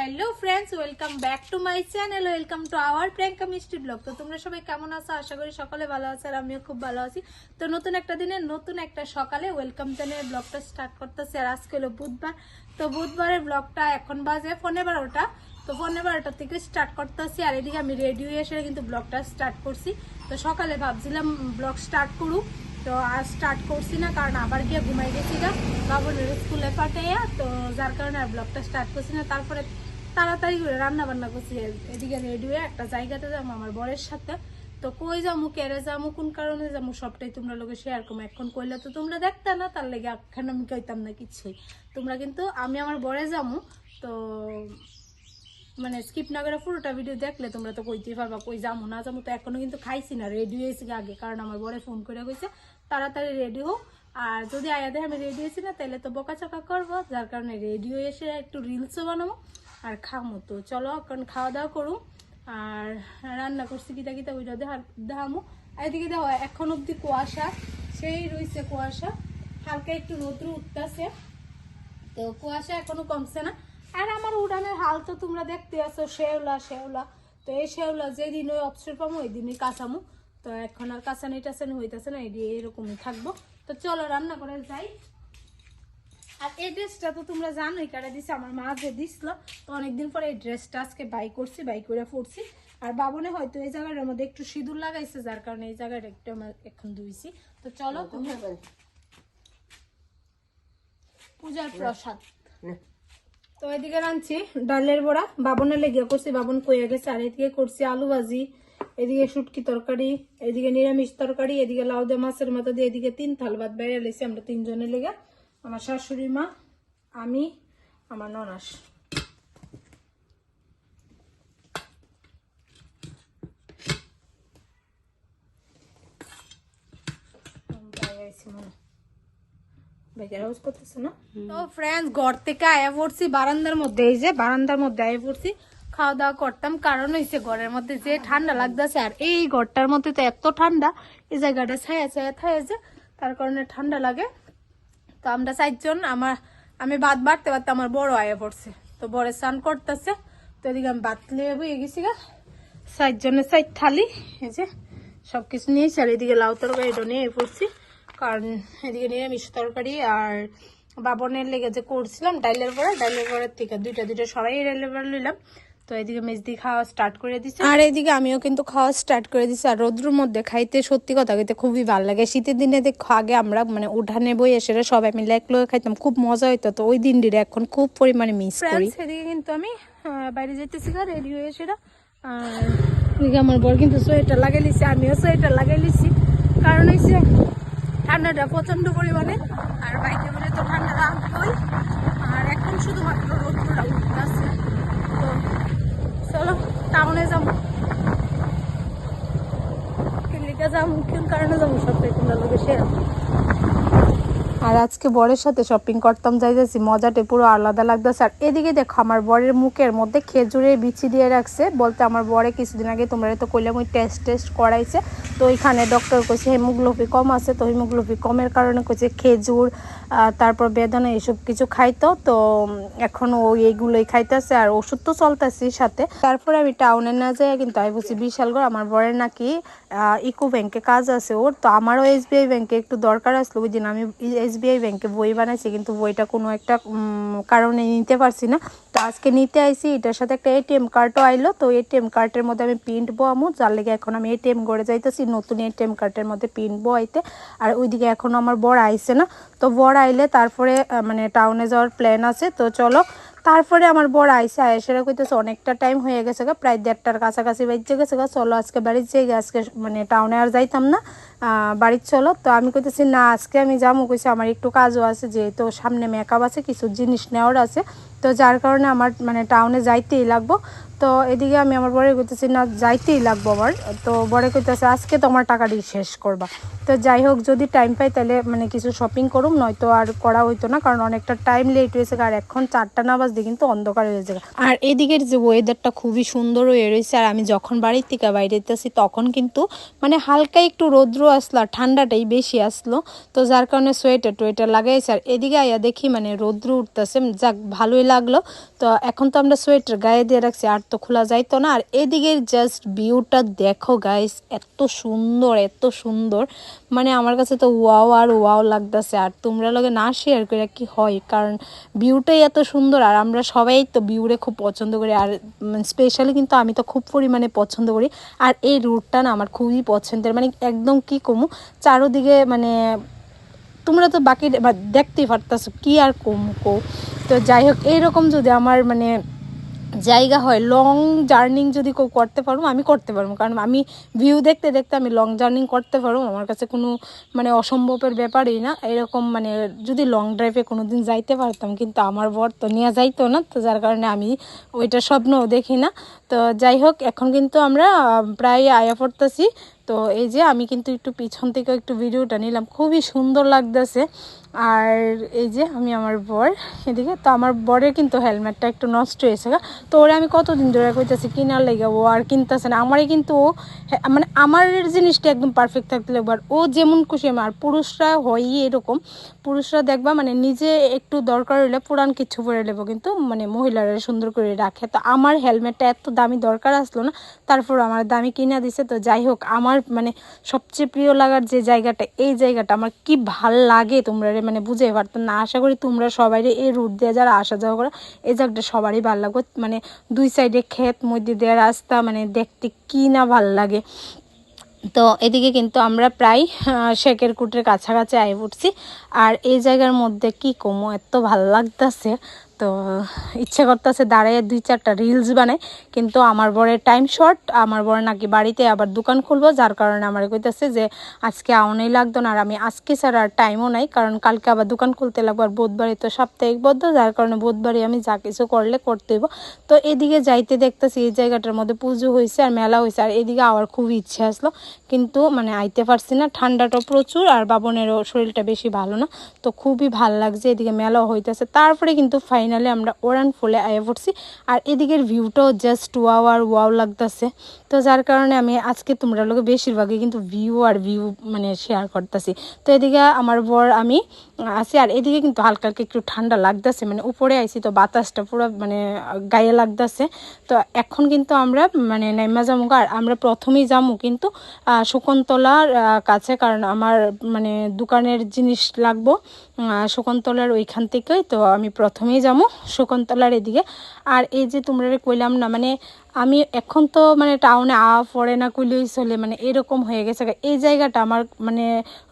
Hello friends, welcome back to my channel, welcome to our Priyanka মিষ্টি blog. তো তোমরা সবাই কেমন আছো? আশা করি সকলে ভালো আছো আর আমিও খুব ভালো আছি। তো নতুন একটা দিনে নতুন একটা সকালে ওয়েলকাম জানিয়ে ব্লগটা স্টার্ট করতেছি। আর আজকে হলো বুধবার। তো বুধবারের ব্লগটা এখন বাজে 12:15। তো 12:15 থেকে স্টার্ট করতেছি। আর এদিকে আমি রেডি হয়ে এসে কিন্তু ব্লগটা স্টার্ট করছি। তো সকালে ভাবছিলাম ব্লগ স্টার্ট করুক, তো আর স্টার্ট করছি না, কারণ আবার গিয়ে ঘুমাই গেছি গা বাবুর স্কুলে পাঠাইয়া। তো যার কারণে আর ব্লগটা স্টার্ট করছি না। তারপরে তাড়াতাড়ি করে রান্না বান্না করছি। এদিকে রেডি হয়ে একটা জায়গাতে যাবো আমার বরের সাথে। তো কই যাবো, কেড়ে যাবো, কোন কারণে যাবো, সবটাই তোমরা লোকে শেয়ার করবো। এখন কইলে তো তোমরা দেখতে না, তার লেগে এখন আমি কইতাম না কিছুই। তোমরা কিন্তু আমি আমার বরে যাবো, তো মানে স্কিপ না করে পুরোটা ভিডিও দেখলে তোমরা তো কইতেই পারবা কই যাবো না যাবো। তো এখনো কিন্তু খাইছি না, রেডি হয়েছি আগে, কারণ আমার বরে ফোন করে কইছে তাড়াতাড়ি রেডি হোক। আর যদি আয়াদে আমি রেডি হয়েছি না, তাহলে তো বকাচকা করবো, যার কারণে রেডি হয়ে এসে একটু রিলসও বানাবো আর খামো। তো চলো এখন খাওয়া দাওয়া করুন। আর রান্না করছি কিতা কিতা ওইটা দেখামো। আর এদিকে দেখো এখন অব্দি কুয়াশা সেই রয়েছে, কুয়াশা হালকা একটু রোদ্র উঠতেছে, তো কুয়াশা এখনো কমছে না। আর আমার উড়ানের হাল তো তোমরা দেখতে আছো, শেওলা শেওলা। তো এই শেওলা যেদিন ওই অবসর পাবো ওই দিনই কাঁচামো। তো এখন আর কাঁচানি টাচানি হইতেছে না, এরকমই থাকবো। তো চলো রান্না করে যাই। আর এই ড্রেসটা তো তোমরা জানোই কারা দিছে, আমার মা যে দিছিল। তো অনেকদিন পরে এই ড্রেসটা আজকে বাই করছি, বাই করে পড়ছি। আর বাবনে হয়তো এই জায়গাটার মধ্যে একটু সিঁদুর লাগাইছে, যার কারণে এই জায়গাটা একটু আমার এখন ধুইছি। তো চলো পূজার প্রসাদ। তো এদিকে রাঁধছি ডালের বড়া, বাবনের লেগে করছি, বাবন কইয়া গেছে। আর এদিকে করছি আলু ভাজি, এদিকে শুটকি তরকারি, এদিকে নিরামিষ তরকারি, এদিকে লাউ দিয়ে মাছের মতো দিয়ে, এদিকে 3 থাল ভাত বাইরে লেছি আমরা 3 জনের লেগে, আমার শাশুড়ি মা, আমি, আমার ননাস। তো ফ্রেন্ডস, ঘর থেকে আয়া পড়ছি বারান্দার মধ্যে, এই যে বারান্দার মধ্যে আয়া পড়ছি খাওয়া দাওয়া করতাম। কারণ হয়েছে ঘরের মধ্যে যে ঠান্ডা লাগতেছে, আর এই ঘরটার মধ্যে তো এত ঠান্ডা, এই জায়গাটা ছায়া ছায়া থাকছে, তার কারণে ঠান্ডা লাগে। তো আমরা 4 জন, আমি ভাত বাড়তে বাড়তে আমার বড় আয়া পড়ছে, তো বড় স্নান করতেছে। তো এদিকে আমি ভাত লিয়ে বইয়ে গেছি গা, 4 জনের 4 থালি, এই যে সবকিছু নিয়েছি। আর এদিকে লাউ তরকারিটা নিয়ে পড়ছি, কারণ এদিকে নিরামিষ তরকারি। আর বাবনের লেগে যে করছিলাম ডাইলের পরের থেকে দুইটা সবাই ডাইলের পরে নিলাম। তো এদিকে মেজদি খাওয়া স্টার্ট করে দিচ্ছে, আর এদিকে আমিও কিন্তু খাওয়া স্টার্ট করে দিচ্ছি। আর রোদ্রুর মধ্যে খাইতে সত্যি কথা কইতে খুবই ভালো লাগে। শীতের দিনে দেখো আগে আমরা মানে উঠানে বই এসে সবাই মিলে এক লোক খাইতাম, খুব মজা হইতো। তো ওই দিনটির এখন খুব পরিমাণে মিস করি। এদিকে কিন্তু আমি বাইরে যেতেছি, রেডি হয়ে এসে। আর এদিকে আমার বর কিন্তু সোয়েটার লাগাই লিছি, আমিও সোয়েটার লাগাই লিছি, কারণ হচ্ছে ঠান্ডাটা প্রচন্ড পরিমাণে। আর বাইকে বলে তো ঠান্ডাটা আনতোই। আর এখন শুধুমাত্র রোদ্রটা উঠতেছে। তো চলো টাউনে যাবো, কিলিকা যাবো, কোন কারণে যাবো সবটাই তোমরা লোকে শেয়ার। আর আজকে বরের সাথে শপিং করতাম যাইতেছি, মজাটা পুরো আলাদা লাগতেছে। আর এদিকে দেখো আমার বরের মুখের মধ্যে খেজুরের বিচি দিয়ে রাখছে, বলতে আমার বরে কিছুদিন আগে তোমরা তো কইলাম ওই টেস্ট করাইছে। তো ওইখানে ডক্টর কইছে হিমোগ্লোবিন কম আছে, তো হিমোগ্লোবিন কমের কারণে কইছে খেজুর তারপর বেদানা এইসব কিছু খাইতো। তো এখন ও এইগুলোই খাইতেছে, আর ওষুধ তো চলতেছে সাথে। তারপরে আমি টাউনে না যাই কিন্তু আমি বলছি বিশালগড়, আমার বরের নাকি ইকো ব্যাংকে কাজ আছে ওর। তো আমারও SBI ব্যাংকে একটু দরকার আসলো, ওই দিন আমি SBI ব্যাংকে বই বানাইছি, কিন্তু বইটা কোনো একটা কারণে নিতে পারছি না। তো আজকে নিতে আইছি, এটার সাথে একটা ATM কার্ডও আইলো। তো ATM কার্ডের মধ্যে আমি প্রিন্ট বোয়ামো, যার লেগে এখন আমি ATM করে যাইতেছি নতুন ATM কার্ডের মধ্যে প্রিন্ট বোয়াইতে। আর ওইদিকে এখনো আমার বর আইছে না, তো বর আইলে তারপরে মানে টাউনে যাওয়ার প্ল্যান আছে। তো চলো তারপরে আমার বর আইসে আয়েসেরা কইতেছে অনেকটা টাইম হয়ে গেছে গা, প্রায় 1:30টার কাছাকাছি বাজছে গেছে গা, চলো আজকে বাড়ির যাই, আজকে মানে টাউনে আর যাইতাম না, বাড়ির চলো। তো আমি কইতেছি না আজকে আমি যাবো, কইছি আমার একটু কাজও আছে, যেহেতু সামনে মেকআপ আছে, কিছু জিনিস নেওয়ার আছে। তো যার কারণে আমার মানে টাউনে যাইতেই লাগবো। তো এদিকে আমি আমার বরে কইতেছি না যাইতেই লাগবো আমার, তো বরে কইতেছে আজকে তো আমার টাকাটি শেষ করবা। তো যাই হোক যদি টাইম পাই তাহলে মানে কিছু শপিং করুম, নয়তো আর করা হইতো না, কারণ অনেকটা টাইম লেট হয়েছে। আর এখন 4টা না বাজতে কিন্তু অন্ধকার হয়ে যাবে। আর এদিকের যে ওয়েদারটা খুবই সুন্দর হয়ে রয়েছে। আর আমি যখন বাড়ির থেকে বাইরে যেতেছি তখন কিন্তু মানে হালকা একটু রৌদ্র আসলো আর ঠান্ডাটাই বেশি আসলো, তো যার কারণে সোয়েটার টোয়েটার লাগাইছে। আর এদিকে আইয়া দেখি মানে রৌদ্র উঠতেছে, যাক ভালোই লাগলো। তো এখন তো আমরা সোয়েটার গায়ে দিয়ে রাখছি, আর তো খোলা যাইতো না। আর এদিকে জাস্ট ভিউটা দেখো গাইস, এত সুন্দর এত সুন্দর, মানে আমার কাছে তো ওয়াও আর ওয়াও লাগতেছে। আর তোমরা লগে না শেয়ার করে কি হয়, কারণ ভিউটাই এত সুন্দর আর আমরা সবাই তো ভিউরে খুব পছন্দ করি। আর স্পেশালি কিন্তু আমি তো খুব পরিমাণে পছন্দ করি। আর এই রুটটা না আমার খুবই পছন্দের, মানে একদম কি কমু, চারোদিকে মানে তোমরা তো বাকি দেখতেই পারতেছো কি আর কমু কো। তো যাই হোক এইরকম যদি আমার মানে জায়গা হয়, লং জার্নিং যদি কেউ করতে পারবো আমি করতে পারবো, কারণ আমি ভিউ দেখতে দেখতে আমি লং জার্নিং করতে পারবো, আমার কাছে কোনো মানে অসম্ভবের ব্যাপারই না। এরকম মানে যদি লং ড্রাইভে কোনো দিন যাইতে পারতাম, কিন্তু আমার বর তো নিয়ে যাইতো না, তো যার কারণে আমি ওইটা স্বপ্নও দেখি না। তো যাই হোক এখন কিন্তু আমরা প্রায় আয়া পড়তেছি। তো এই যে আমি কিন্তু একটু পিছন থেকে একটু ভিডিওটা নিলাম, খুবই সুন্দর লাগতেছে। আর এই যে আমি আমার বর এদিকে, তো আমার বরের কিন্তু হেলমেটটা একটু নষ্ট হয়েছে, তো ওরা আমি কতদিন ধরে কইতেছি কিনার লেগে, ও আর কিনতেছে না। আমারই কিন্তু ও মানে আমার জিনিসটা একদম পারফেক্ট থাকতে লাগবে, আর ও যেমন খুশি। আর পুরুষরা হয়ই এরকম, পুরুষরা দেখবা মানে নিজে একটু দরকার হইলে পুরান কিছু পরে নেবো, কিন্তু মানে মহিলারা সুন্দর করে রাখে। তো আমার হেলমেটটা এত দামি দরকার আসলো না, তারপর আমার দামি কিনা দিছে। তো যাই হোক আমার মানে সবচেয়ে প্রিয় লাগার যে জায়গাটা, এই জায়গাটা আমার কি ভাল লাগে তোমরা মানে বুঝে পারতাম না। আশা করি তোমরা সবাই এই রুট দিয়ে যারা আসা যাওয়া করে এই জায়গাটা সবারই ভালো লাগবে, মানে দুই সাইডে ক্ষেত, মধ্যে দিয়ে রাস্তা, মানে দেখতে কি না ভাল লাগে। তো এদিকে কিন্তু আমরা প্রায় শেখের কুটের কাছাকাছি আই পড়ছি। আর এই জায়গার মধ্যে কি কমো এত ভাল লাগতেছে, তো ইচ্ছে করতেছে দাঁড়াইয়ে 2-4টা রিলস বানাই, কিন্তু আমার বরের টাইম শর্ট, আমার বর নাকি বাড়িতে আবার দোকান খুলবো, যার কারণে আমার কইতেছে যে আজকে আউনেই লাগতো না। আর আমি আজকে ছাড়া আর টাইমও নাই, কারণ কালকে আবার দোকান খুলতে লাগবো। আর বুধবারই তো সাপ্তাহিক বদ্ধ, যার কারণে বুধবারই আমি যা কিছু করলে করতে হইব। তো এদিকে যাইতে দেখতেছি এই জায়গাটার মধ্যে পুজো হয়েছে আর মেলা হয়েছে, আর এদিকে আবার খুবই ইচ্ছে আসলো, কিন্তু মানে আইতে পারছি না, ঠান্ডাটা প্রচুর আর বাবনেরও শরীরটা বেশি ভালো না। তো খুবই ভাল লাগছে, এদিকে মেলাও হইতেছে। তারপরে কিন্তু ফাইনালি আমরা ওরান ফুলে আয়া পড়ছি। আর এদিকের ভিউটাও জাস্ট ওয়াও আর ওয়াও লাগতেছে। তো যার কারণে আমি আজকে তোমরা লোকে বেশিরভাগই কিন্তু ভিউ মানে শেয়ার করতেছি। তো এদিকে আমার বর আমি আছি, আর এদিকে কিন্তু হালকা হালকা একটু ঠান্ডা লাগতেছে, মানে উপরে আইছি তো বাতাসটা পুরো মানে গায়ে লাগতেছে। তো এখন কিন্তু আমরা মানে নাইমা যাবো, আর আমরা প্রথমেই যাবো কিন্তু শকুন্তলার কাছে, কারণ আমার মানে দোকানের জিনিস লাগবো শকুন্তলার ওইখান থেকেই। তো আমি প্রথমেই যাবো শকুন্তলার এদিকে। আর এই যে তোমরা কইলাম না, মানে আমি এখন তো মানে টাউনে পড়ে না কইলেই চলে, মানে এরকম হয়ে গেছে। এই জায়গাটা আমার মানে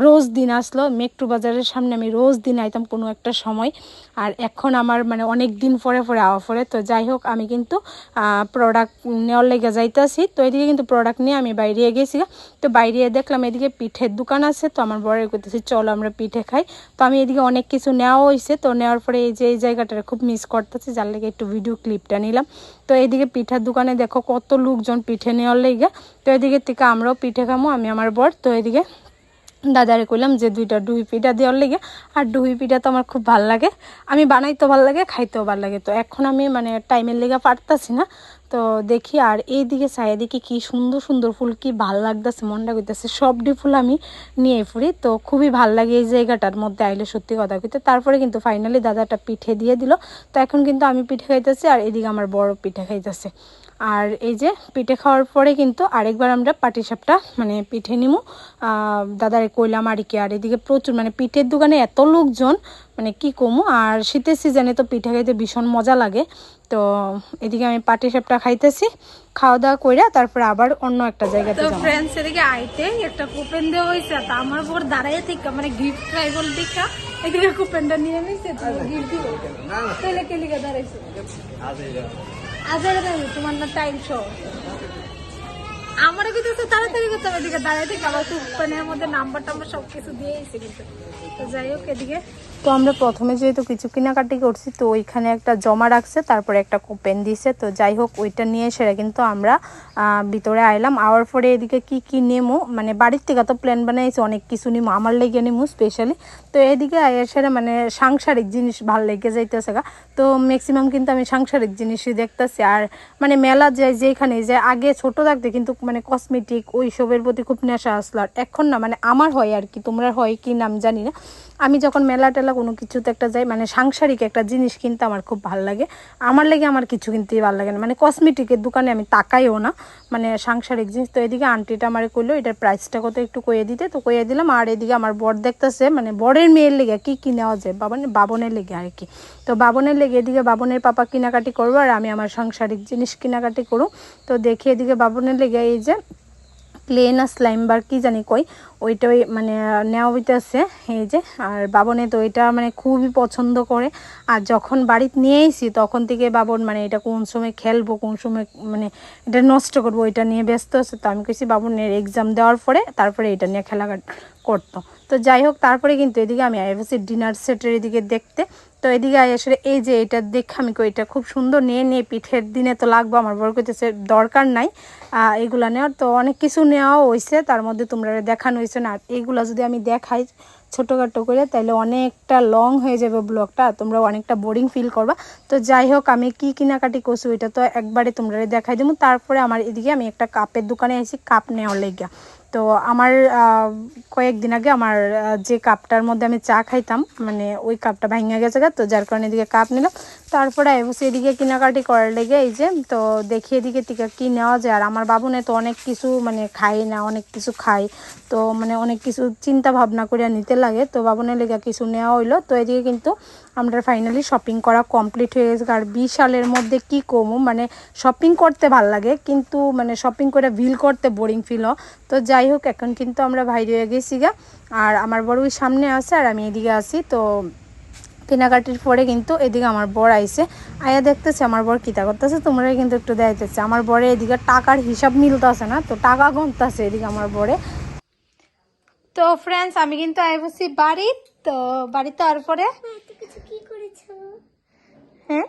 রোজ দিন আসলো, মেট্রো বাজারের সামনে আমি রোজ দিন আইতাম কোনো একটা সময়, আর এখন আমার মানে অনেক দিন পরে পরে। তো যাই হোক আমি কিন্তু প্রোডাক্ট নেওয়ার লেগে যাইতেছি। তো এদিকে কিন্তু প্রোডাক্ট নিয়ে আমি বাইরে গেছি। তো বাইরে দেখলাম এদিকে পিঠের দোকান আছে, তো আমার বরের করতেছি চলো আমরা পিঠে খাই। তো আমি এদিকে অনেক কিছু নেওয়া হয়েছে, তো নেওয়ার পরে এই যে এই জায়গাটা খুব মিস করতেছি, যার লেগে একটু ভিডিও ক্লিপটা নিলাম। তো এইদিকে পিঠার দোকানে দেখো কত লোকজন পিঠে নেওয়ার লেগে। তো এদিকে থেকে আমরাও পিঠে খামো, আমি আমার বর। তো এদিকে দাদারে কইলাম যে 2টা ডুই পিঠা দেওয়ার লেগে। আর ডুই পিঠা তো আমার খুব ভাল লাগে, আমি বানাইতেও ভাল লাগে, খাইতেও ভাল লাগে। তো এখন আমি মানে টাইমের লেগে পারতাছি না, তো দেখি। আর এইদিকে চারিদিকে কি সুন্দর সুন্দর ফুল, কি ভাল লাগতেছে, মনটা কইতেছে সবটি ফুল আমি নিয়ে ফুরি। তো খুবই ভাল লাগে এই জায়গাটার মধ্যে আইলে, সত্যি কথা কইতে। তারপরে কিন্তু ফাইনালি দাদাটা পিঠে দিয়ে দিল। তো এখন কিন্তু আমি পিঠে খাইতেছি, আর এদিকে আমার বড় পিঠে খাইতেছে। আর এই যে পিঠে খাওয়ার পরে কিন্তু আরেকবার আমরা পাটিসাপটা মানে পিঠে নিমু, দাদারে কইলাম আর কি। আর এদিকে প্রচুর মানে পিঠের দোকানে এত লোকজন, মানে কি কমু। আর শীতের সিজনে তো পিঠে খাইতে ভীষণ মজা লাগে। তো এদিকে আমি পাটিসাপটা খাইতেছি, খাওয়া দাওয়া কইরা তারপরে আবার অন্য একটা জায়গাতে যাব। তো ফ্রেন্ডস এদিকে আইতে একটা কুপন দেওয়া হয়েছে, তো আমার বর দাঁড়াইয়ে থেকে মানে গিফট ট্রাইবল দেখা এদিকে কুপনটা নিয়ে নিছে, তো গিফট দিব কেলে কেলে দাঁড়াইছে আজের তোমার না টাইম শো আমার কিন্তু তাড়াতাড়ি করতে হবে। এদিকে দাঁড়াই থেকে আবার কুপনের মধ্যে নাম্বার টাম্বার সবকিছু দিয়ে এসে কিন্তু। তো যাই হোক এদিকে তো আমরা প্রথমে যেহেতু কিছু কেনাকাটি করছি তো ওইখানে একটা জমা রাখছে, তারপরে একটা কুপন দিছে। তো যাই হোক ওইটা নিয়ে সেটা কিন্তু আমরা ভিতরে আইলাম। আওয়ার পরে এদিকে কি কি নেমো, মানে বাড়ির থেকে তো প্ল্যান বানাইছে অনেক কিছু নিমো, আমার লেগে নিমো স্পেশালি। তো এদিকে সেটা মানে সাংসারিক জিনিস ভাল লেগে যাইতেছে গা। তো ম্যাক্সিমাম কিন্তু আমি সাংসারিক জিনিসই দেখতেছি। আর মানে মেলা যায় যেখানে যে আগে ছোট থাকতে কিন্তু মানে কসমেটিক ওইসবের প্রতি খুব নেশা আসলো, আর এখন না মানে আমার হয় আর কি, তোমরা হয় কি নাম জানি না। আমি যখন মেলা টেলা কোনো কিছুতে একটা যাই মানে সাংসারিক একটা জিনিস কিনতে আমার খুব ভালো লাগে। আমার লেগে আমার কিছু কিনতেই ভালো লাগে না, মানে কসমেটিকের দোকানে আমি তাকাইও না, মানে সাংসারিক জিনিস। তো এদিকে আন্টিটা আমার কইলো এটার প্রাইসটা কত একটু কইয়ে দিতে, তো কইয়ে দিলাম। আর এদিকে আমার বর দেখতেছে মানে বরের মেয়ের লেগে কি কি নেওয়া যায়, বাবনের লেগে আর কি। তো বাবনের লেগে এদিকে বাবনের পাপা কেনাকাটি করবো আর আমি আমার সাংসারিক জিনিস কেনাকাটি করুন। তো দেখি এদিকে বাবনের লেগে এই যে প্লেন আর স্লাইম বার কি জানি কই ওইটাই মানে নেওয়া হইতেছে এই যে। আর বাবনে তো এটা মানে খুবই পছন্দ করে, আর যখন বাড়িতে নিয়ে এসি তখন থেকে বাবন মানে এটা কোন সময় খেলবো কোন সময় মানে এটা নষ্ট করবো এটা নিয়ে ব্যস্ত আছে। তো আমি কইছি বাবনের এক্সাম দেওয়ার পরে তারপরে এটা নিয়ে খেলা করতো। তো যাই হোক তারপরে কিন্তু এদিকে আমি আইএফএসি ডিনার সেটের এদিকে দেখতে। তো এদিকে আসলে এই যে এটা দেখে আমি কই এটা খুব সুন্দর, নিয়ে পিঠের দিনে তো লাগবো। আমার বড় কইতেছে দরকার নাই এগুলা নেওয়ার। তো অনেক কিছু নেওয়াও হয়েছে, তার মধ্যে তোমরা দেখানো হয়েছে না। এইগুলা যদি আমি দেখাই ছোটোখাটো করে তাহলে অনেকটা লং হয়ে যাবে ব্লগটা, তোমরা অনেকটা বোরিং ফিল করবা। তো যাই হোক আমি কি কেনাকাটি করছি ওইটা তো একবারে তোমরা দেখাই দেবো। তারপরে আমার এদিকে আমি একটা কাপের দোকানে এসেছি কাপ নেওয়ার লেগে। তো আমার কয়েকদিন আগে আমার যে কাপটার মধ্যে আমি চা খাইতাম মানে ওই কাপটা ভেঙে গেছে, তো যার কারণে এদিকে কাপ নিলাম। তারপরে এদিকে কেনাকাটি করার লেগে এই যে তো দেখি এদিকে থেকে কী নেওয়া যায়। আর আমার বাবুনে তো অনেক কিছু মানে খাই না, অনেক কিছু খাই, তো মানে অনেক কিছু চিন্তা ভাবনা করে নিতে লাগে। তো বাবুনের লেগে কিছু নেওয়া হইলো। তো এদিকে কিন্তু আমরা ফাইনালি শপিং করা কমপ্লিট হয়ে গেছে। আর বিশালের মধ্যে কি কমু, মানে শপিং করতে ভাল লাগে কিন্তু মানে শপিং করে বিল করতে বোরিং ফিল হয়। তো যাই হোক এখন কিন্তু আমরা বাইরে হয়ে গেছি গা, আর আমার বড় ওই সামনে আছে আর আমি এদিকে আছি। তো কেনাকাটির পরে কিন্তু এদিকে আমার বর আইছে, আয়া দেখতেছে আমার বর কিতা করতেছে, তোমরা কিন্তু একটু দেখতেছে আমার বরে এদিকে টাকার হিসাব মিলতেছে না, তো টাকা গুনতেছে এদিকে আমার বরে। তো ফ্রেন্ডস আমি কিন্তু আইবছি বাড়ি, তো বাড়িতে আর পরে হ্যাঁ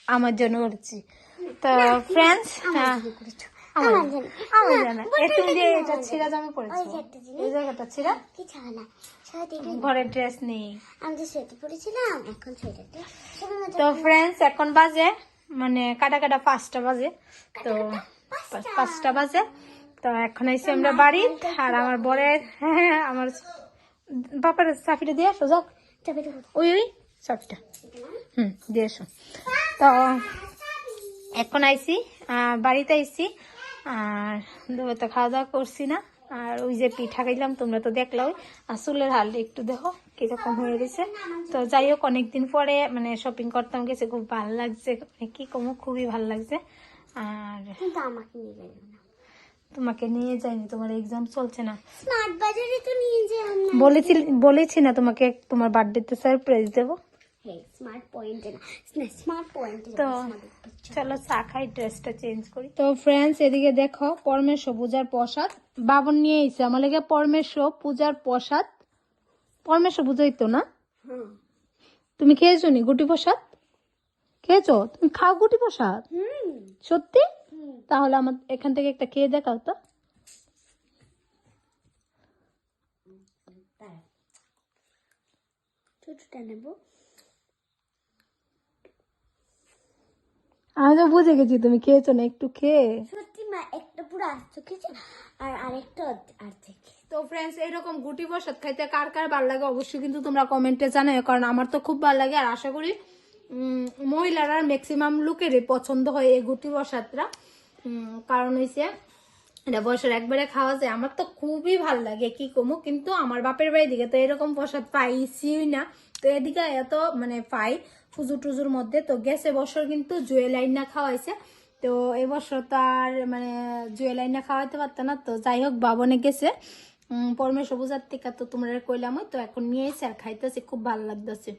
আমার জন্য করেছি। তো ফ্রেন্ডস ঘরের ড্রেস নেই। তো ফ্রেন্ডস এখন বাজে মানে কাটা 5টা বাজে, তো 5টা বাজে। তো এখন আইসি আমরা বাড়ি, আর আমার বরের আমার বাপার চাপিটা দিয়ে আসো, যাক ওই চাপিটা দিয়ে এসো। তো এখন আইসি বাড়িতে আইসি, আর দুপুরে তো খাওয়া দাওয়া করছি না। আর ওই যে পিঠা খাইলাম তোমরা তো দেখলাম, আর চুলের হাল একটু দেখো কিরকম হয়ে গেছে। তো যাই হোক অনেকদিন পরে মানে শপিং করতাম গেছে, খুব ভালো লাগছে, কি কমো খুবই ভালো লাগছে। আর তোমাকে নিয়ে যাইনি, তোমার এক্সাম চলছে না। স্মার্ট বাজারে তো নিয়ে যাই, বলেছি না তোমাকে তোমার বার্থডেতে সারপ্রাইজ দেবো। তো চলো চা খাই, ড্রেসটা চেঞ্জ করি। তো ফ্রেন্ডস এদিকে দেখো পরমেশ্বর পূজার প্রসাদ বাবন নিয়ে এসে আমার লেগে, পরমেশ্বর পূজার প্রসাদ। পরমেশ্বর পূজাই তো না, তুমি খেয়েছো নি গুটি প্রসাদ? খেয়েছো? তুমি খাও গুটি প্রসাদ সত্যি? তাহলে আমার এখান থেকে একটা খেয়ে দেখাও তো। আমি তো বুঝে গেছি তুমি খেয়েছো না, একটু খেয়ে সত্যি মা একটা পুরো আস্ত খেয়েছে আর আরেকটা অর্ধেক। তো ফ্রেন্ডস এরকম গুটি প্রসাদ খাইতে কার কার ভালো লাগে অবশ্যই কিন্তু তোমরা কমেন্টে জানাও, কারণ আমার তো খুব ভালো লাগে। আর আশা করি মহিলারা ম্যাক্সিমাম লোকেরই পছন্দ হয় এই গুটি প্রসাদটা, কারণ হইছে এটা বছর একবারে খাওয়া যায়। আমার তো খুবই ভালো লাগে কি কমু, কিন্তু আমার বাপের বাড়ির দিকে তো এরকম প্রসাদ পাইছি না। তো এদিকে এত মানে পাই পুজো টুজোর মধ্যে। তো গেছে বছর কিন্তু জুয়েলাইন না খাওয়াইছে, তো এবছর তো আর মানে জুয়েলাইন না খাওয়াইতে পারতো না। তো যাই হোক বাবনে গেছে পরমেশ্বর পূজার থেকে, তো তোমরা কইলাম তো এখন নিয়ে এসে আর খাইতেছি, খুব ভালো লাগতেছে।